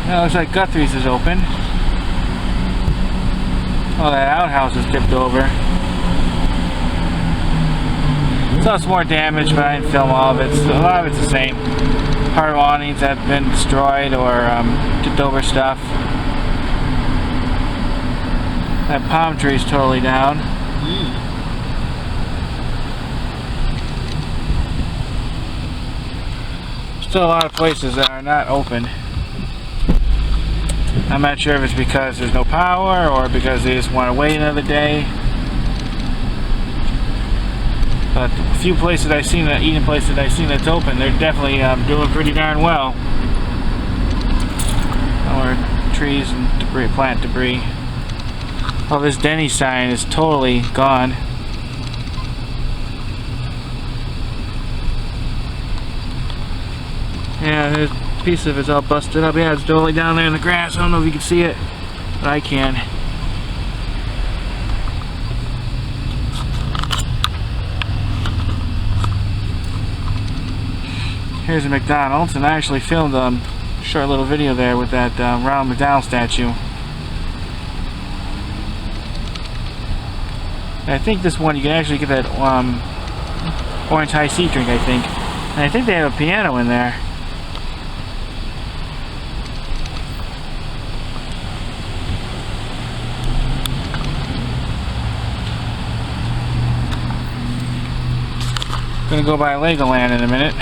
Now it looks like Guthrie's is open. Oh, that outhouse is tipped over. Saw some more damage, but I didn't film all of it. So a lot of it's the same. Part of awnings have been destroyed or tipped over stuff. That palm tree is totally down. Still a lot of places that are not open. I'm not sure if it's because there's no power or because they just want to wait another day. But a few places I've seen, eating places I've seen that's open, they're definitely doing pretty darn well. Or trees and debris, plant debris. Oh, this Denny's sign is totally gone. Yeah, there's a piece of it's all busted up. Yeah, it's totally down there in the grass. I don't know if you can see it, but I can. Here's a McDonald's, and I actually filmed a short little video there with that Ronald McDonald statue. And I think this one you can actually get that orange high C drink, I think. And I think they have a piano in there. Gonna go by Legoland in a minute.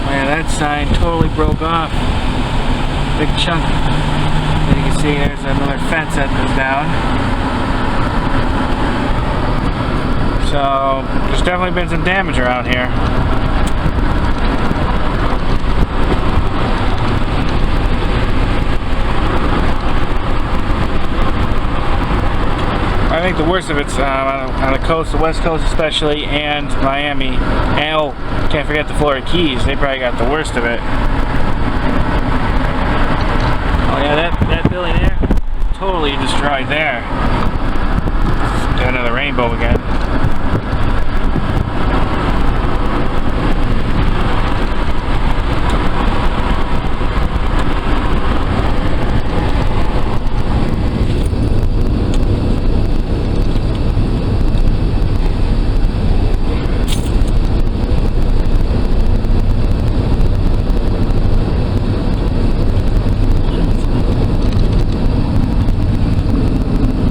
Man, that sign totally broke off. Big chunk. As you can see, there's another fence that goes down. So there's definitely been some damage around here. I think the worst of it's on the coast, the west coast especially, and Miami. And oh, can't forget the Florida Keys. They probably got the worst of it. Oh yeah, that building there, totally destroyed there. Got another rainbow again.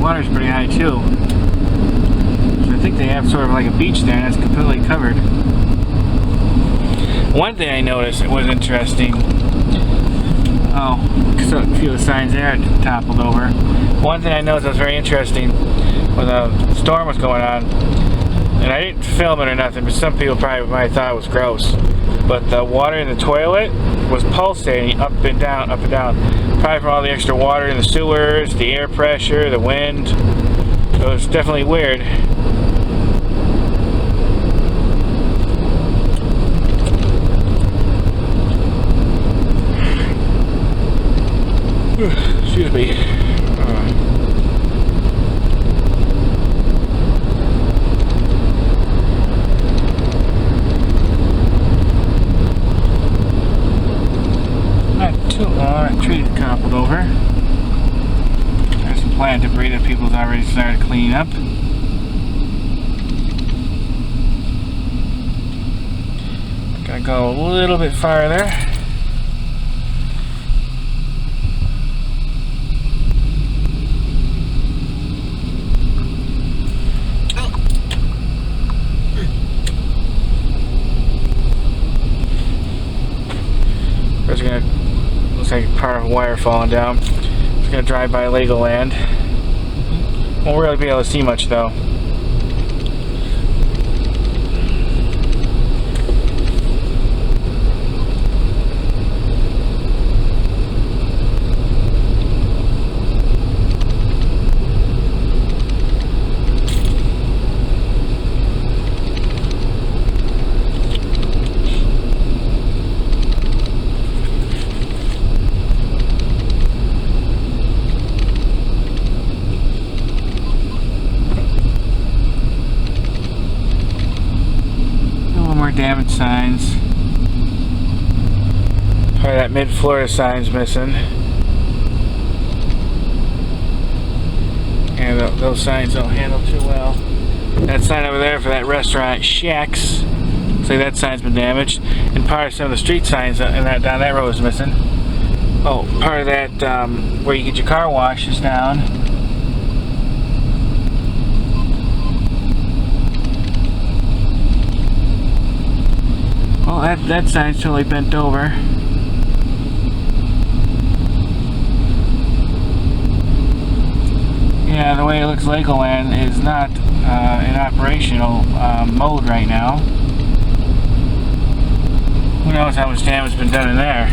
Water's pretty high too. So I think they have sort of like a beach there and it's completely covered. One thing I noticed that was interesting. Oh, so a few of the signs there toppled over. One thing I noticed that was very interesting when the storm was going on, and I didn't film it or nothing, but some people probably might have thought it was gross. But the water in the toilet was pulsating up and down, up and down. Probably from all the extra water in the sewers, the air pressure, the wind. So it's definitely weird. Excuse me. Tree toppled over. There's some plant debris that people's already started cleaning up. Gotta go a little bit farther. First we're gonna, looks like part of a wire falling down. Just gonna drive by Legoland. Won't really be able to see much though. more damaged signs. Part of that mid-Florida sign's missing. And those signs don't handle too well. That sign over there for that restaurant, Shacks. Looks like that sign's been damaged. And part of some of the street signs down that road is missing. Oh, part of that where you get your car washed is down. Well, that sign's totally bent over. Yeah, the way it looks, Legoland is not in operational mode right now. Who knows how much damage has been done in there.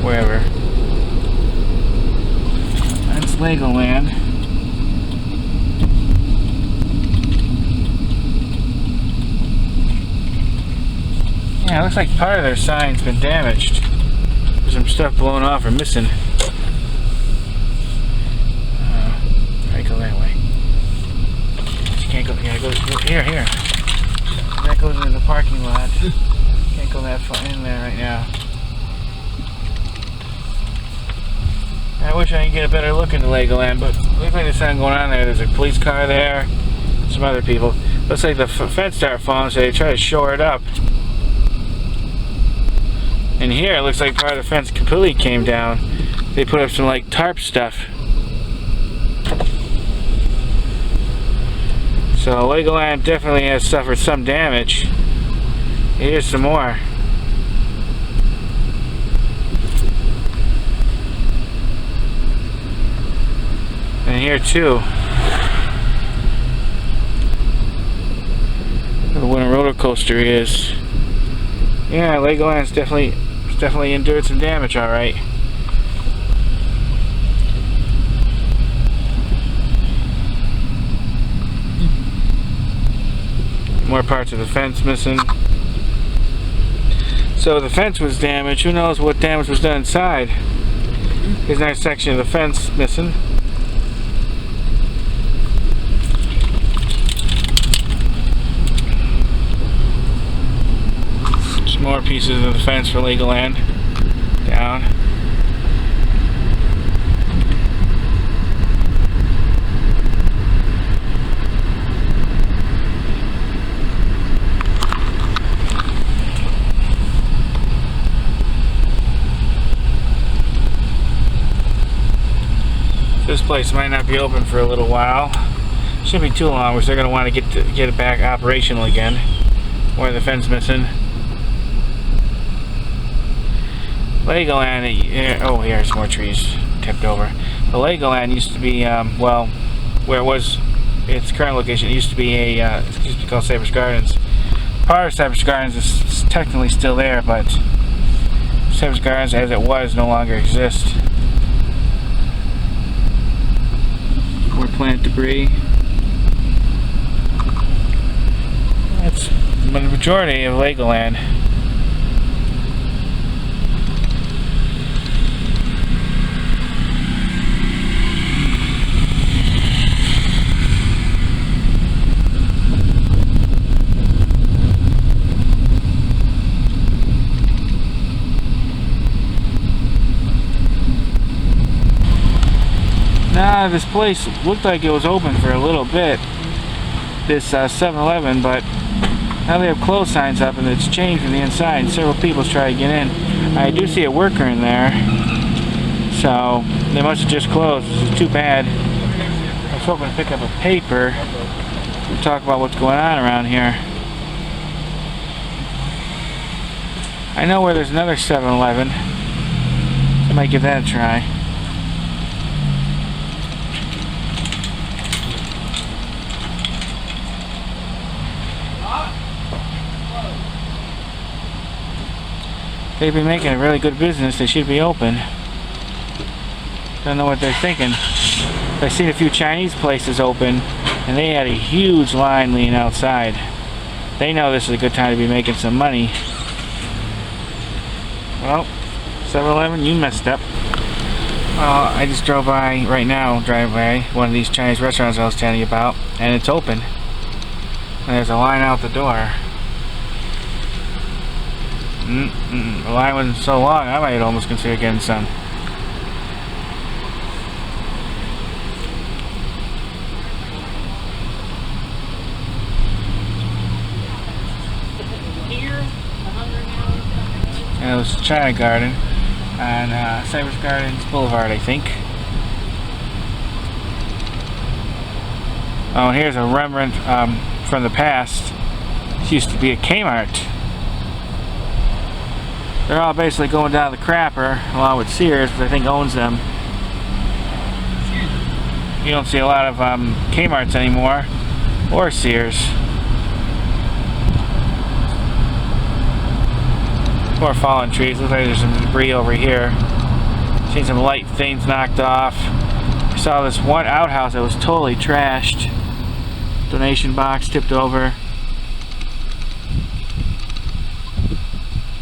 Wherever. That's Legoland. Yeah, it looks like part of their sign's been damaged. There's some stuff blown off or missing. I go that way. You can't go. Yeah, go here. That goes into the parking lot. Can't go that far in there right now. I wish I could get a better look into Legoland, but looks like there's something going on there. There's a police car there, some other people. Looks like the fence started falling, so they try to shore it up. And here it looks like part of the fence completely came down. They put up some like tarp stuff. So Legoland definitely has suffered some damage. Here's some more. And here too. The wooden roller coaster is. Yeah, Legoland's definitely endured some damage, all right. More parts of the fence missing. So the fence was damaged. Who knows what damage was done inside? Here's another section of the fence missing. Some more pieces of the fence for Legoland. Down. This place might not be open for a little while. Shouldn't be too long, because they're going to want to get it back operational again. Where the fence missing. Legoland, oh, here's more trees tipped over. The Legoland used to be, well, where it was, its current location, it used to be it used to be called Cypress Gardens. Part of Cypress Gardens is technically still there, but Cypress Gardens as it was no longer exists. More plant debris. That's the majority of Legoland. Nah, this place looked like it was open for a little bit, this 7-Eleven, but now they have closed signs up and it's changed from the inside. Several people's tried to get in. I do see a worker in there, so they must have just closed. This is too bad. I was hoping to pick up a paper and talk about what's going on around here. I know where there's another 7-Eleven. I might give that a try. They've been making a really good business. They should be open. Don't know what they're thinking. I've seen a few Chinese places open, and they had a huge line leaning outside. They know this is a good time to be making some money. Well, 7-Eleven, you messed up. Well, I just drove by right now, driving by one of these Chinese restaurants I was telling you about, and it's open. And there's a line out the door. The line wasn't so long, I might almost consider getting some. And it was China Garden on Cypress Gardens Boulevard, I think. Oh, and here's a remnant from the past. This used to be a Kmart. They're all basically going down the crapper, along with Sears, which I think owns them. You don't see a lot of Kmarts anymore, or Sears. More fallen trees. Looks like there's some debris over here. Seen some light things knocked off. I saw this one outhouse that was totally trashed. Donation box tipped over.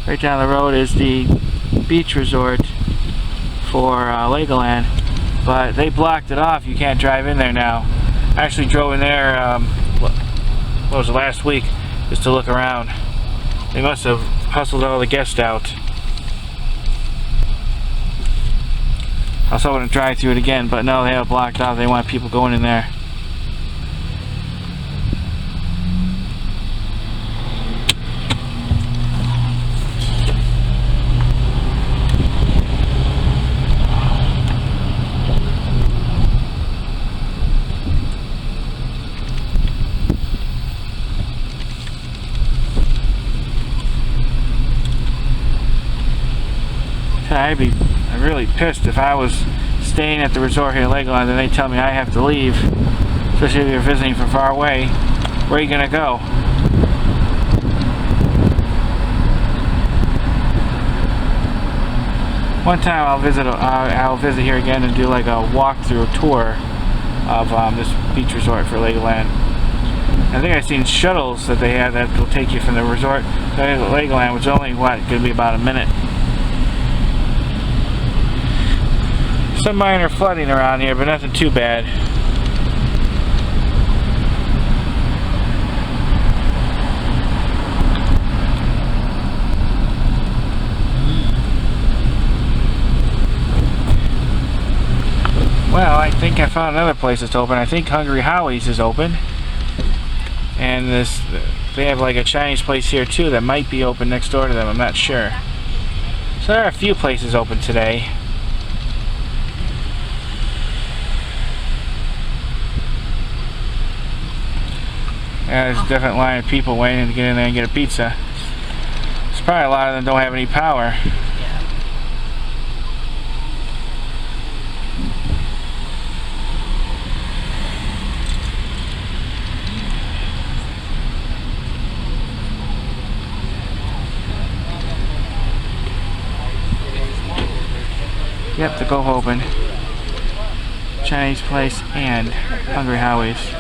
Right down the road is the beach resort for Legoland, but they blocked it off. You can't drive in there now. I actually drove in there, what was it, last week, just to look around. They must have hustled all the guests out. I was hoping to drive through it again, but no, they have it blocked off. They want people going in there. I'd be really pissed if I was staying at the resort here in Legoland and they tell me I have to leave, especially if you're visiting from far away. Where are you gonna go? One time I'll visit here again and do like a walkthrough tour of this beach resort for Legoland. I think I've seen shuttles that they have that will take you from the resort to Legoland, which is only could be about a minute. Some minor flooding around here, but nothing too bad. Well, I think I found another place that's open. I think Hungry Howie's is open. And they have like a Chinese place here too that might be open next door to them, I'm not sure. So there are a few places open today. Yeah, there's a different line of people waiting to get in there and get a pizza. There's probably a lot of them don't have any power. Yep, the Go open. Chinese place and Hungry Howie's.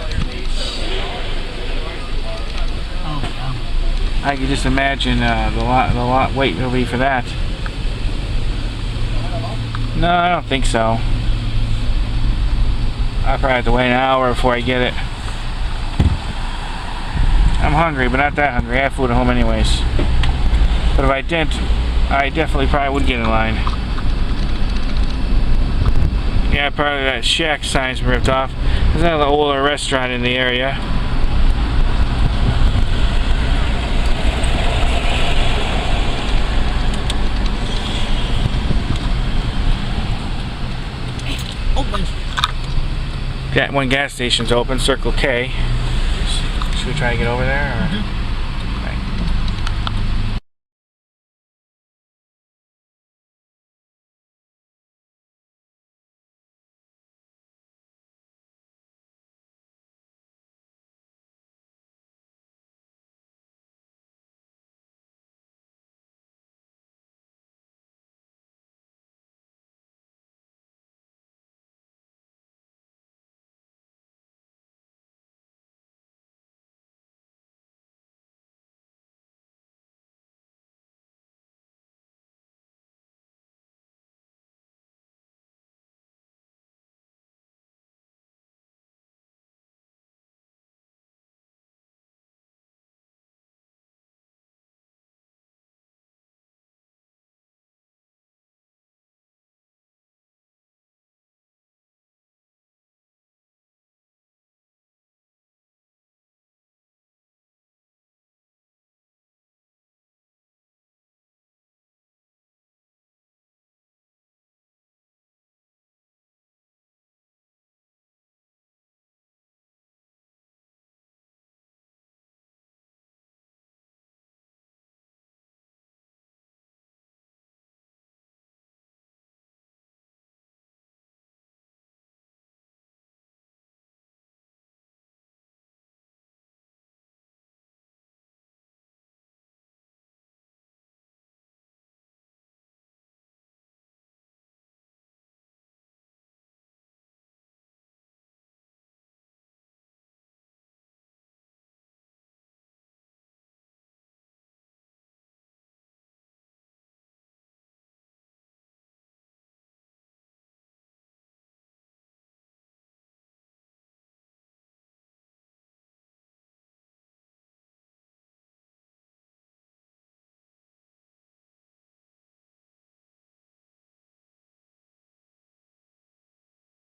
I can just imagine the lot wait will be for that. No, I don't think so. I'll probably have to wait an hour before I get it. I'm hungry, but not that hungry. I have food at home anyways. But if I didn't, I definitely probably would get in line. Yeah, part of that shack sign's been ripped off. There's another older restaurant in the area. That one gas station's open, Circle K. Should we try to get over there? Or?